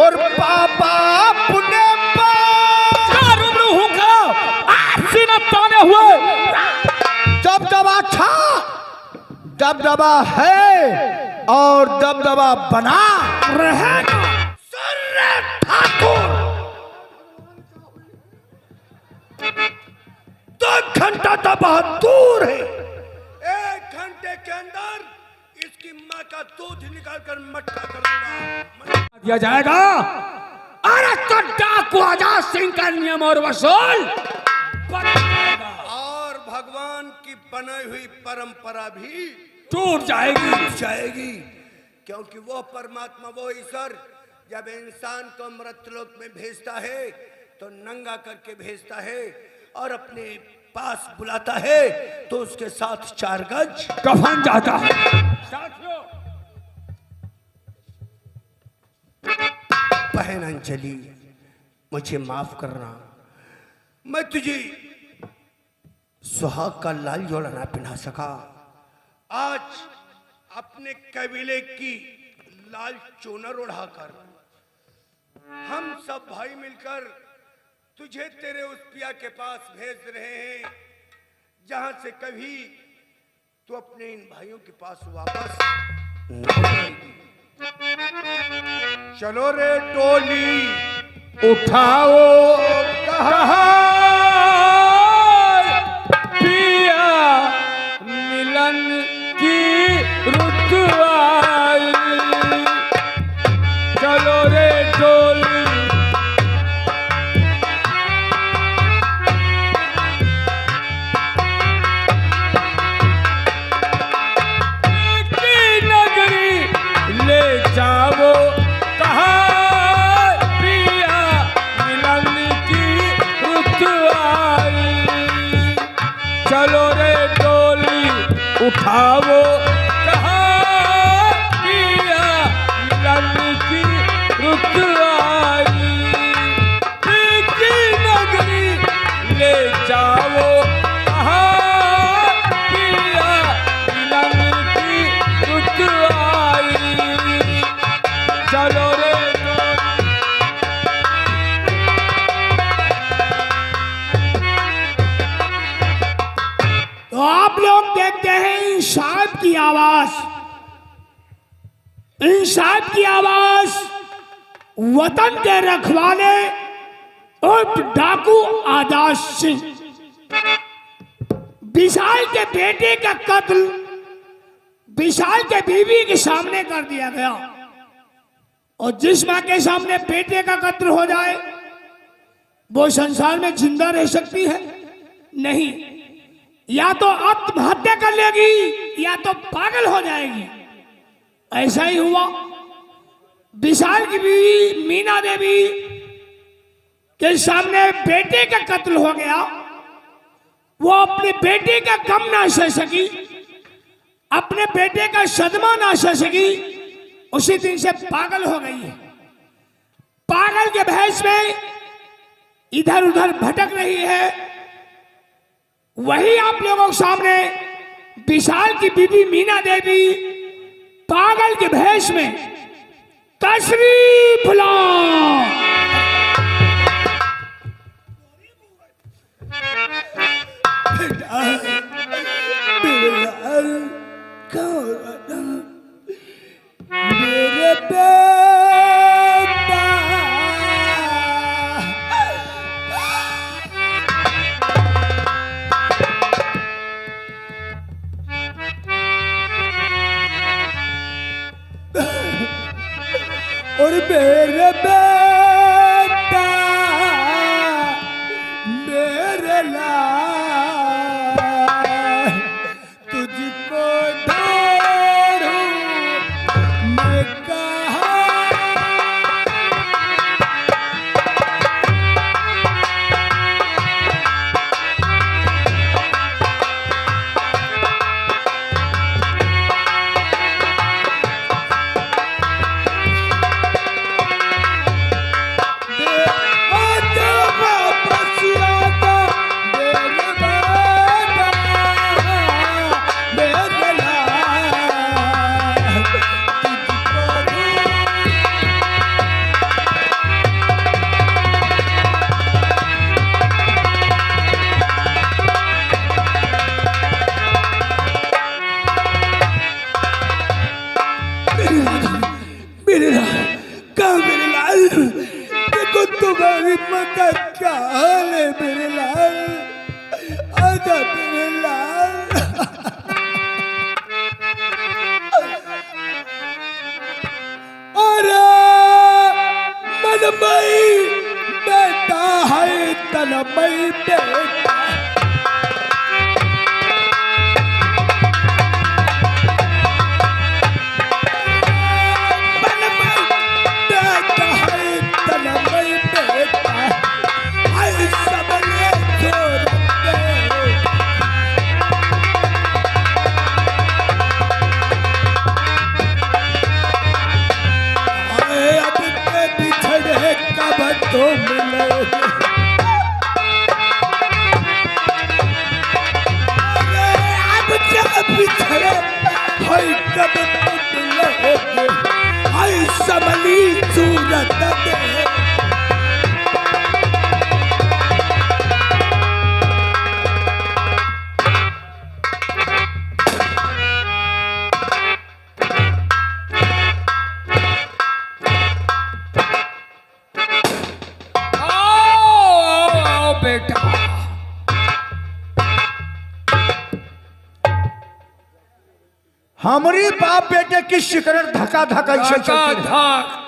और पापा पुण्य हुए दबदबा था, दबदबा है और दबदबा बना रहेगा। ठाकुर 2 घंटा तो बहुत दूर है। 1 घंटे के अंदर इसकी माँ का दूध निकाल कर मटका कर दूंगा दिया जाएगा। अरे तो डाकू आजाद सिंह का नियम और वसूल और भगवान की बनाई हुई परंपरा भी टूट जाएगी, क्योंकि वो परमात्मा, वो ईश्वर जब इंसान को मृतलोक में भेजता है तो नंगा करके भेजता है और अपने पास बुलाता है तो उसके साथ 4 गज कफन जाता है। बहन अंजलि, मुझे माफ करना, मैं तुझे सुहाग का लाल जोड़ा ना पहना सका। आज अपने कबीले की लाल चोनर उड़ाकर हम सब भाई मिलकर तुझे तेरे उस पिया के पास भेज रहे हैं, जहां से कभी तू अपने इन भाइयों के पास वापस न आएगी। चलो रे टोली उठाओ, कहा पिया मिलन की रुत आई। चलो रे टोली की नगरी ले जाओ, कहा पिया मिलन की रुत आई। चलो रे डोली उठाओ, कहा पिया मिलन की रुत आई। की नगरी ले जाओ, कहा पिया मिलन की रुत आई। चलो रे तो आप लोग देखते हैं इंसाफ की आवाज, इंसाफ की आवाज वतन के रखवाले और डाकू आजाद सिंह। विशाल के बेटे का कत्ल विशाल के बीवी के सामने कर दिया गया, और जिस मां के सामने बेटे का कत्ल हो जाए वो संसार में जिंदा रह सकती है? नहीं, या तो आत्महत्या कर लेगी या तो पागल हो जाएगी। ऐसा ही हुआ। विशाल की बीवी मीना देवी के सामने बेटे का कत्ल हो गया, वो अपने बेटे का गम ना सह सकी, अपने बेटे का सदमा ना सह सकी, उसी दिन से पागल हो गई है। पागल के भेष में इधर उधर भटक रही है। वही आप लोगों के सामने विशाल की बीबी मीना देवी पागल के भेष में तशरीफ ला। मेरे बेटा और मेरे बेटा मेरे लाल तुझको ढूंढूं मैं कहाँ। तलमई बेटा तो मिलोगे अब जब बिछड़े हई कब तो मिलोगे हई सबली सूरत दे हमारी बाप बेटे की शिकरण धक्का धक्का ऐसे चलती है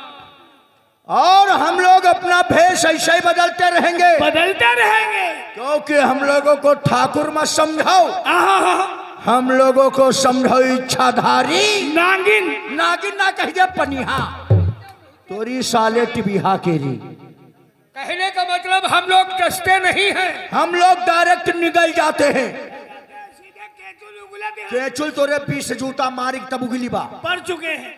और हम लोग अपना भेष ऐसे ही बदलते रहेंगे क्योंकि हम लोगों को ठाकुर मत समझाओ हम लोगों को समझो इच्छाधारी नागिन नागिन ना कहिए पनिहा तोरी साले टिबिहा केरी कहने का मतलब हम लोग डसते नहीं हैं हम लोग डायरेक्ट निकल जाते हैं केचुल तोरे 20 जूता मारी तब उगली बा पढ़ चुके हैं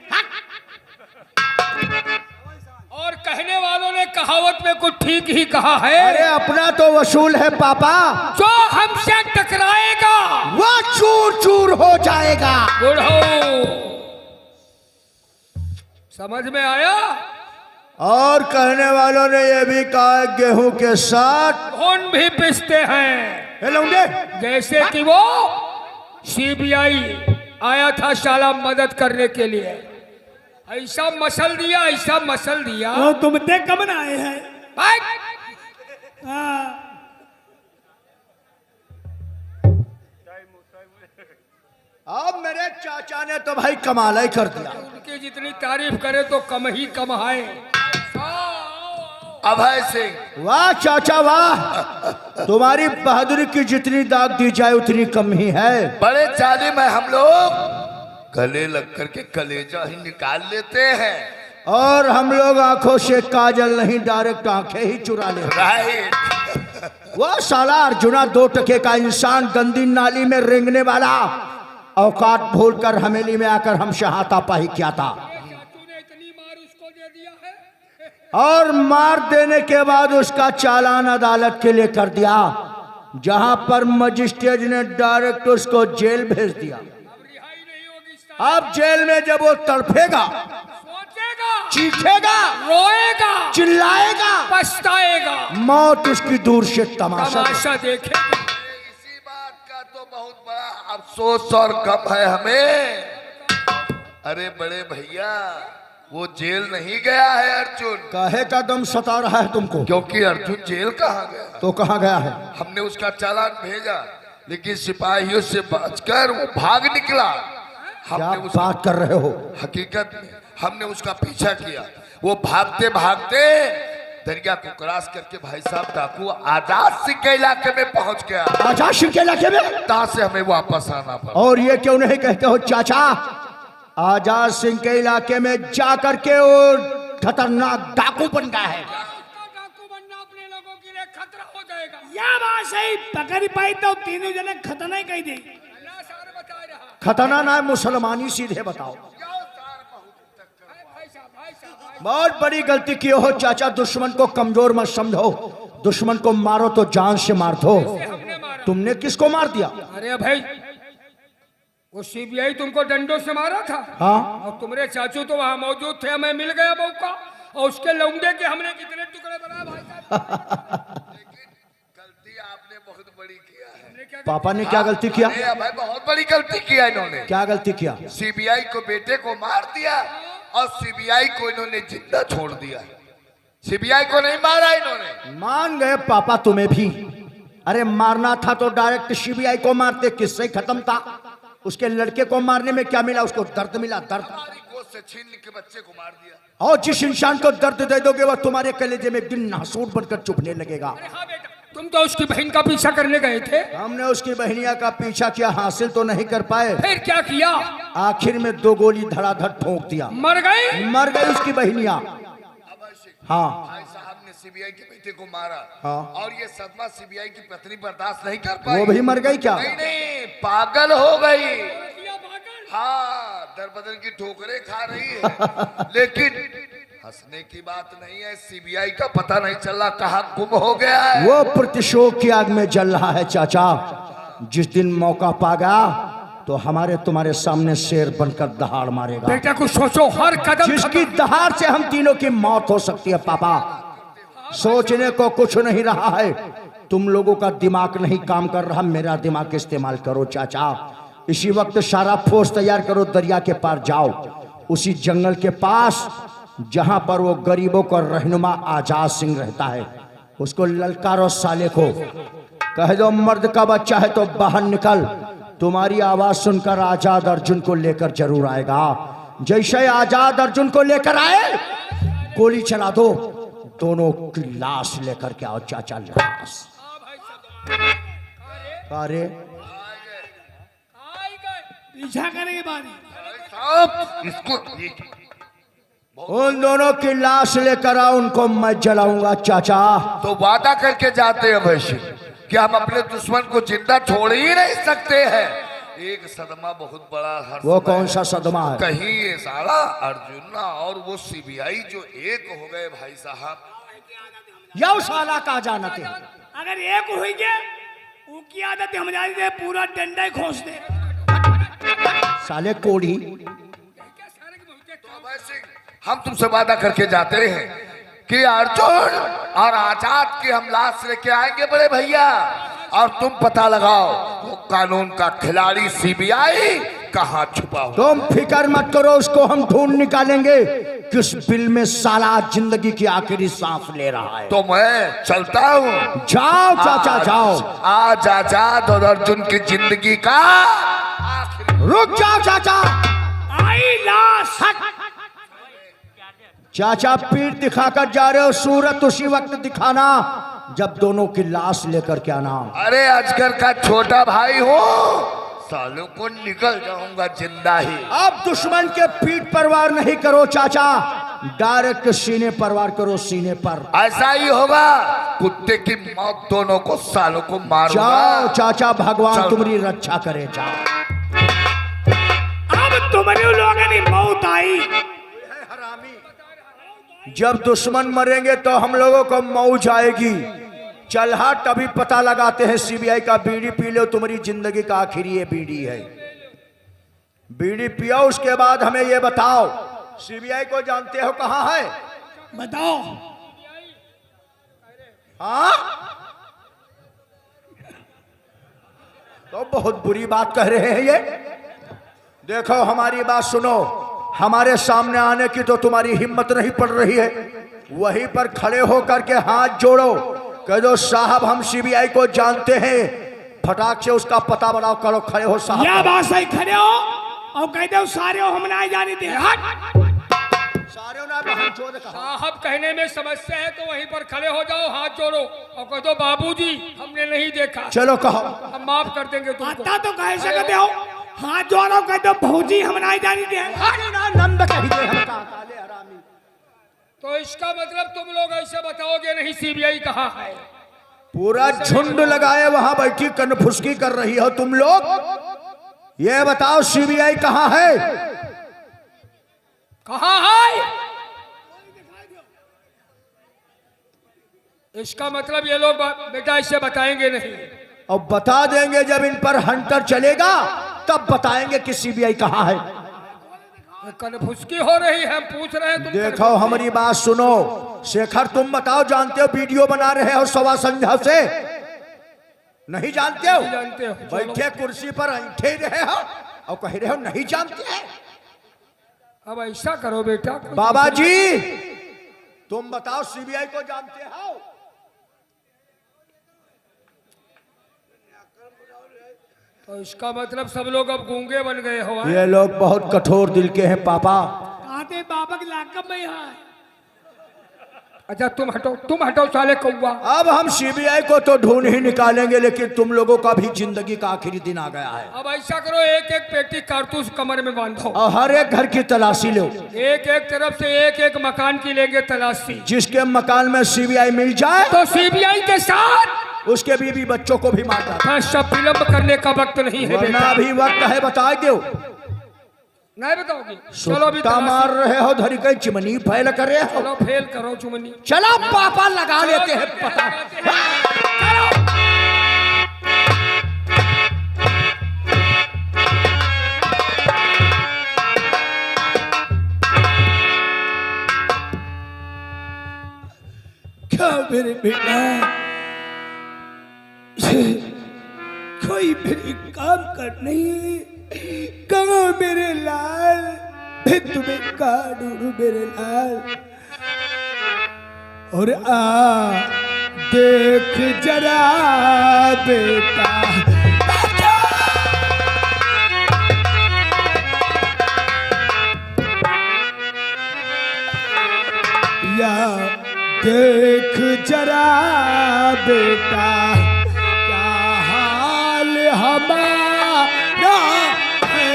और कहने वालों ने कहावत में कुछ ठीक ही कहा है अरे अपना तो वसूल है पापा जो हमसे टकराएगा वो चूर चूर हो जाएगा बुढ़ो समझ में आया और कहने वालों ने ये भी कहा गेहूं के साथ घुन भी पिसते हैं जैसे कि वो सीबीआई आया था शाला मदद करने के लिए ऐसा मसल दिया वो तुम ते कब न आए हैं अब मेरे चाचा ने तो भाई कमाल ही कर दिया उनकी जितनी तारीफ करे तो कम ही कम है अभय सिंह वाह चाचा वाह तुम्हारी बहादुरी की जितनी दाग दी जाए उतनी कम ही है बड़े चाली में हम लोग गले लग करके कलेजा ही निकाल लेते हैं और हम लोग आंखों से काजल नहीं डायरेक्ट आंखें ही चुरा लेते राइट वह साला अर्जुना 2 टके का इंसान गंदी नाली में रेंगने वाला औकात भूलकर हवेली में आकर हमसे हाथापाई किया था और मार देने के बाद उसका चालान अदालत के लिए कर दिया जहां पर मजिस्ट्रेट ने डायरेक्ट उसको जेल भेज दिया अब जेल में जब वो तड़फेगा चीखेगा रोएगा चिल्लाएगा पछताएगा मौत उसकी दूर से तमाशा देखेगा इसी बात का तो बहुत बड़ा अफसोस और गम है हमें अरे बड़े भैया वो जेल नहीं गया है अर्जुन काहे का दम सता रहा है तुमको क्योंकि अर्जुन जेल कहाँ गया तो कहाँ गया है हमने उसका चालान भेजा लेकिन सिपाहियों से बचकर वो भाग निकला क्या बात कर रहे हो हकीकत में हमने उसका पीछा किया वो भागते भागते दरिया को क्रॉस करके भाई साहब डाकू आजाद सिंह के इलाके में पहुंच गया आजाद सिंह के इलाके में तहाँ से हमें वापस आना पड़ा और ये क्यों नहीं कहते हो चाचा आजाद सिंह के इलाके में जाकर के वो खतरनाक डाकू बन गया है डाकू बनना अपने लोगों के लिए खतरा हो जाएगा या बात सही पकड़ पाई तो तीनों जने खतना ही कह दे अल्लाह सार बता रहा खतना ना मुसलमानी सीधे बताओ बहुत बड़ी गलती की हो चाचा दुश्मन को कमजोर मत समझो दुश्मन को मारो तो जान से मार दो तुमने किसको मार दिया अरे भाई वो सीबीआई तुमको डंडों से मारा था हाँ और तुम्हारे चाचू तो वहां मौजूद थे हमें मिल गया मौका और उसके लौंडे के हमने कितने टुकड़े बनाए भाई साहब गलती आपने बहुत बड़ी किया है पापा ने क्या गलती किया भाई बहुत बड़ी गलती किया इन्होंने क्या गलती किया सीबीआई को बेटे को मार दिया और सीबीआई को इन्होंने जिंदा छोड़ दिया सीबीआई को नहीं मारा इन्होंने मान गए पापा तुम्हें भी अरे मारना था तो डायरेक्ट सीबीआई को मारते किससे खत्म था उसके लड़के को मारने में क्या मिला उसको दर्द मिला दर्द गोद से छीन के बच्चे को मार दिया और जिस इंसान को दर्द दे दोगे वह तुम्हारे कलेजे में एक दिन नासूर बनकर चुभने लगेगा तुम तो उसकी बहन का पीछा करने गए थे। हमने उसकी बहनिया का पीछा किया, हासिल तो नहीं कर पाए। फिर क्या किया? आखिर में 2 गोली धड़ाधड़ ठोक दिया, मर गई। मर गई उसकी बहनिया। हाँ भाई साहब ने सीबीआई के बेटे को मारा। हाँ। और ये सदमा सीबीआई की पत्नी बर्दाश्त नहीं कर पाई। वो भी मर गई क्या? नहीं नहीं, पागल हो गई। हाँ, दर बदर की ठोकरें खा रही है। लेकिन हंसने की बात नहीं है, सीबीआई का पता नहीं चल रहा कहाँ गुम हो गया है। वो प्रतिशोध की आग में जल रहा है चाचा। जिस दिन मौका पागा तो हमारे तुम्हारे सामने शेर बनकर दहाड़ मारेगा। बेटा कुछ सोचो, हर कदम जिसकी दहाड़ से हम तीनों की मौत हो सकती है पापा। सोचने को कुछ नहीं रहा है। तुम लोगों का दिमाग नहीं काम कर रहा, मेरा दिमाग इस्तेमाल करो चाचा। इसी वक्त सारा फोर्स तैयार करो, दरिया के पार जाओ, उसी जंगल के पास जहां पर वो गरीबों का रहनुमा आजाद सिंह रहता है, उसको ललकारो साले को। कह दो मर्द का बच्चा है तो बाहर निकल, तुम्हारी आवाज सुनकर आजाद अर्जुन को लेकर जरूर आएगा। जैसे आजाद अर्जुन को लेकर आए गोली चला दो, दोनों की लाश लेकर के आओ चाचा। लाश अरे पीछा करेंगे बारी। साहब इसको उन दोनों की लाश लेकर आओ, उनको मैं जलाऊंगा चाचा। तो वादा करके जाते हैं वैसे कि हम अपने दुश्मन को जिंदा छोड़ ही नहीं सकते हैं। एक सदमा बहुत बड़ा हर वो कौन सा सदमा है? कहीं ये साला अर्जुन और वो सीबीआई जो एक हो गए भाई साहब। यौ साला का जानते हैं। अगर एक हुई के उनकी आदत हम जानी दे, पूरा डंडा ही खोस दे। साले कोढ़ी। तो वैसे हम तुमसे वादा करके जाते हैं कि अर्जुन और आजाद की हम लाश लेके आएंगे बड़े भैया, और तुम पता लगाओ वो कानून का खिलाड़ी सीबीआई कहाँ छुपा हुआ। तुम फिक्र मत करो, उसको हम ढूंढ निकालेंगे किस बिल में साला जिंदगी की आखिरी सांस ले रहा है। तो मैं चलता हूँ। जाओ चाचा जाओ। आज आजाद और अर्जुन की जिंदगी का रुक जाओ चाचा। आई लाश। चाचा पीठ दिखाकर जा रहे हो, सूरत उसी वक्त दिखाना जब दोनों की लाश लेकर के आना। अरे अजगर का छोटा भाई हो, सालों को निकल जाऊंगा जिंदा ही। अब दुश्मन के पीठ पर वार नहीं करो चाचा, डायरेक्ट सीने पर वार करो, सीने पर। ऐसा ही होगा, कुत्ते की मौत दोनों को सालों को मारूंगा। जाओ चाचा, भगवान चलो। तुम्हारी रक्षा करे। जाओ। अब तुम्हारे लोगों की मौत आई। जब दुश्मन मरेंगे तो हम लोगों को मौज आएगी। चल हट, अभी पता लगाते हैं। सीबीआई का बीड़ी पी लो, तुम्हारी जिंदगी का आखिरी ये बीड़ी है। बीड़ी पियो, उसके बाद हमें ये बताओ सीबीआई को जानते हो कहाँ है? बताओ। हाँ तो बहुत बुरी बात कह रहे हैं ये। देखो हमारी बात सुनो, हमारे सामने आने की तो तुम्हारी हिम्मत नहीं पड़ रही है। वहीं पर खड़े होकर के हाथ जोड़ो, कह दो साहब हम सीबीआई को जानते हैं, फटाक से उसका पता बनाओ। करो, खड़े हो साहब। यह बात सही, खड़े हो और कहते हो सारे हो, हम नहीं जाने दे। हट। सारे ना हाथ जोड़ कहा। साहब कहने में समस्या है तो वहीं पर खड़े हो जाओ, हाथ जोड़ो और कह दो बाबूजी हमने नहीं देखा, चलो कहो। हम माफ कर देंगे तुमको। आता तो कह सकते हो, हाथ जोड़ो, कहते हो भौजी हम नहीं जाने दे। नंद कही दे हम काले हरामी। तो इसका मतलब तुम लोग ऐसे बताओगे नहीं सीबीआई कहाँ है? पूरा झुंड लगाए वहां बैठी कनफुसकी कर रही हो तुम लोग। ये बताओ सीबीआई कहाँ है? कहाँ है? इसका मतलब ये लोग बेटा इससे बताएंगे नहीं। और बता देंगे जब इन पर हंटर चलेगा तब बताएंगे कि सीबीआई कहाँ है। कनफुसकी हो रही है, हम पूछ रहे हैं तुम। देखो हमारी बात सुनो, शेखर तुम बताओ, जानते हो वीडियो बना रहे हो सवा संध्या से? नहीं जानते हो? जानते हो? बैठे कुर्सी पर ऐठे रहे हो और कह रहे हो नहीं जानते हैं। अब ऐसा करो बेटा, बाबा जी तुम बताओ सीबीआई को जानते हो? तो इसका मतलब सब लोग अब गूंगे बन गए हो। ये लोग बहुत कठोर दिल के हैं पापा। कहते बाबा के लाकब में यहाँ है। अच्छा तुम हटो साले कौवा। अब हम सीबीआई को तो ढूंढ ही निकालेंगे, लेकिन तुम लोगों का भी जिंदगी का आखिरी दिन आ गया है। अब ऐसा करो, एक एक पेटी कारतूस कमर में बांधो और हर एक घर की तलाशी लो। एक एक तरफ से एक एक मकान की लेंगे तलाशी। जिसके मकान में सीबीआई मिल जाए तो सीबीआई के साथ उसके बीवी बच्चों को भी मार डालो। हाँ, सब विलम्ब करने का वक्त नहीं है वरना बेटा। अभी वक्त है, बता दो। नहीं बताओगी? चलो अभी सुट्टा मार रहे हो, धरी कहीं चिमनी फैल कर रहे हो। चलो फेल करो चुमनी। चलो पापा लगा लेते हैं पता। क्या मेरे बेटा कोई मेरे काम कर नहीं, कहो मेरे लाल, मैं तुम्हें कहाँ ढूंढूं मेरे लाल। और देख जरा बेटा, या देख जरा बेटा, क्या हाल हमारा है।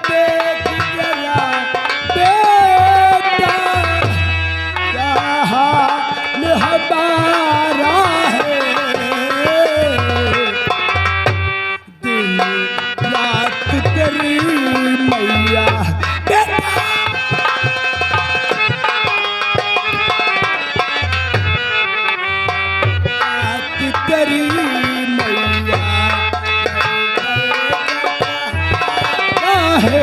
देख जरा बेटा, क्या हाल हमारा है। दिन रात तेरी मैया बेटा, रात तेरी मैया है।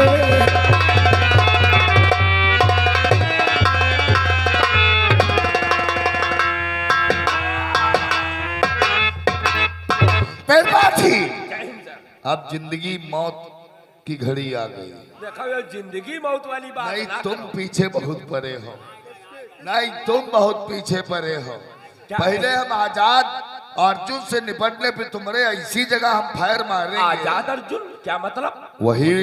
पैरपाठी, अब जिंदगी मौत की घड़ी आ गई। देखो ये जिंदगी मौत वाली बात नहीं ना तुम करो। पीछे बहुत परे हो, नहीं तुम बहुत पीछे परे हो। पहले हम आजाद अर्जुन से निपटने पे तुम्हारे ऐसी जगह हम फायर मारेंगे। आजाद अर्जुन क्या मतलब? वही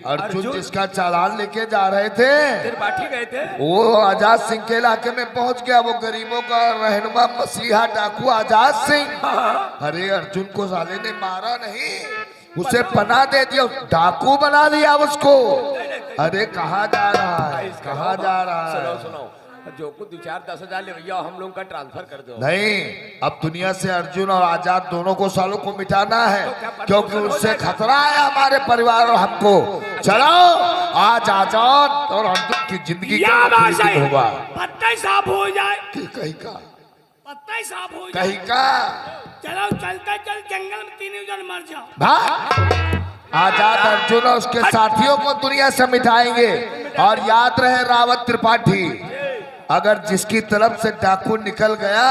अर्जुन जिसका चालान लेके जा रहे थे, त्रिपाठी गए थे। वो आजाद सिंह के इलाके में पहुंच गया। वो गरीबों का रहनुमा मसीहा डाकू आजाद सिंह। अरे अर्जुन को साले ने मारा नहीं, उसे पनाह दे दिया, डाकू बना दिया उसको। अरे कहाँ जा रहा है, कहाँ जा रहा सुनो है? सुनो, जो कुछ 2-4-10,000 ले भैया, हम लोगों का ट्रांसफर कर दो। नहीं, अब दुनिया से अर्जुन और आजाद दोनों को सालों को मिटाना है, क्योंकि उससे खतरा है हमारे परिवार और हमको। चलो आज आजाद और अर्जुन की जिंदगी का आखिरी दिन होगा। पत्ता ही साफ हो जाए, कहीं का, पत्ता ही साफ हो जाए। कहीं का चलो चलता चल, जंगल में 3 जन मर जाओ। भाग। आजाद अर्जुन और उसके साथियों को दुनिया से मिटाएंगे। और याद रहे रावत त्रिपाठी, अगर जिसकी तरफ से डाकू निकल गया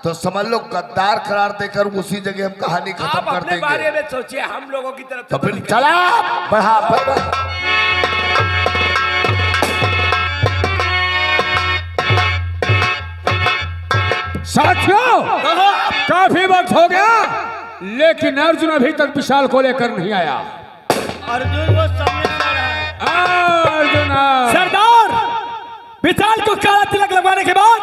तो समझ लो गद्दार करार देकर उसी जगह हम कहानी खत्म आप कर अपने देंगे। बारे में सोचिए, हम लोगों की तरफ तो से फिर चला बढ़ा बढ़ा। साथियों, काफी वक्त हो गया, लेकिन अर्जुन अभी तक विशाल को लेकर नहीं आया। अर्जुन वो सामने आ रहा है। अर्जुन सरदार, विशाल को काला तिलक लगवाने के बाद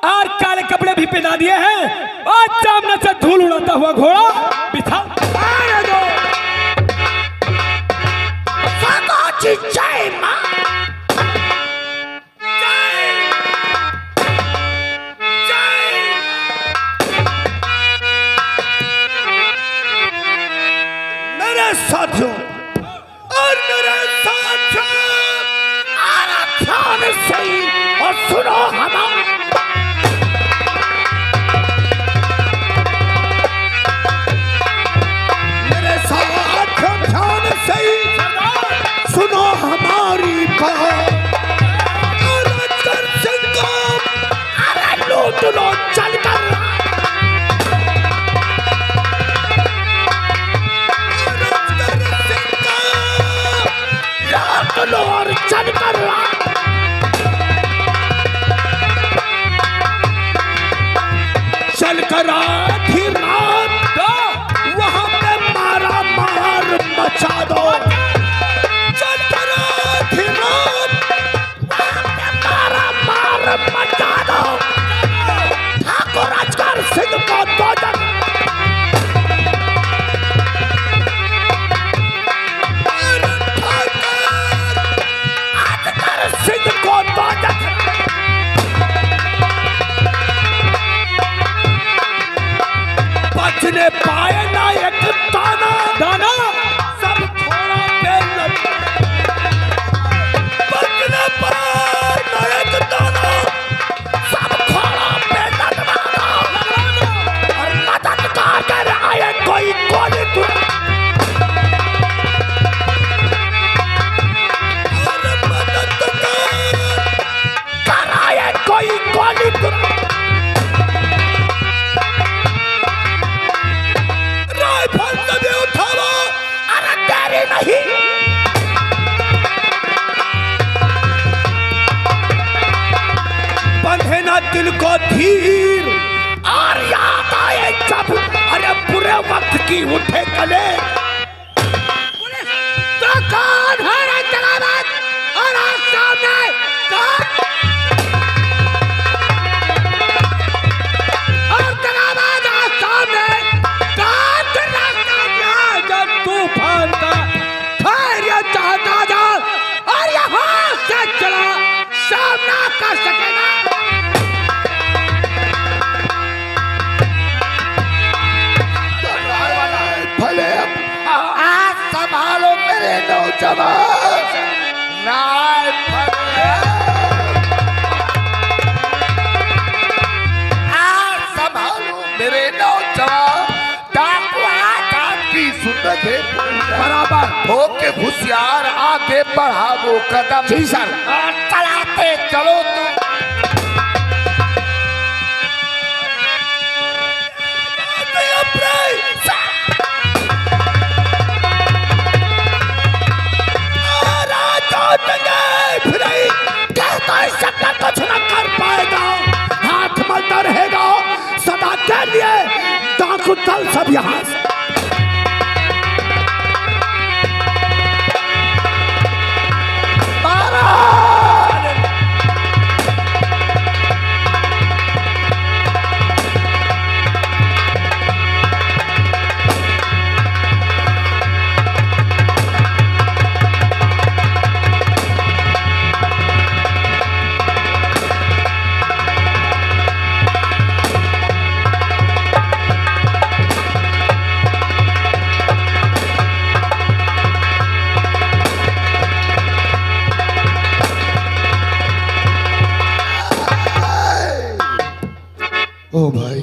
और काले कपड़े भी पहना दिए हैं। आज सामने से धूल उड़ाता हुआ घोड़ा विशाल आने दो। जय मां, मेरे साथियों और मेरे साथियों, ध्यान से और सुनो हमारा। मेरे साथियों ध्यान से सुनो हमारी बात। और अंदर से अरे लूट लो चल कर, और चल कर चल कर रखे ना दिल को धीर, और याद आए जब अरे बुरे वक्त की उठे कले। तो कौन है रे जलावत और आज सामने कौन? और जलावत आज सामने कौन? रास्ता जब तूफान का खैर चाहता जा और यहाँ से चला सामना कर सकेगा। भले आज संभालो मेरे नौजवान, राय भले आज संभालो मेरे नौजवान। डाकू आजाद की सुंदर बराबर हो के होशियार आगे बढ़ावो कदम। जी सर। और चलाते चलो तुम। कुछ न कर पाएगा, हाथ मलता रहेगा सदा के लिए डाकू दल सब यहाँ से। ओ भाई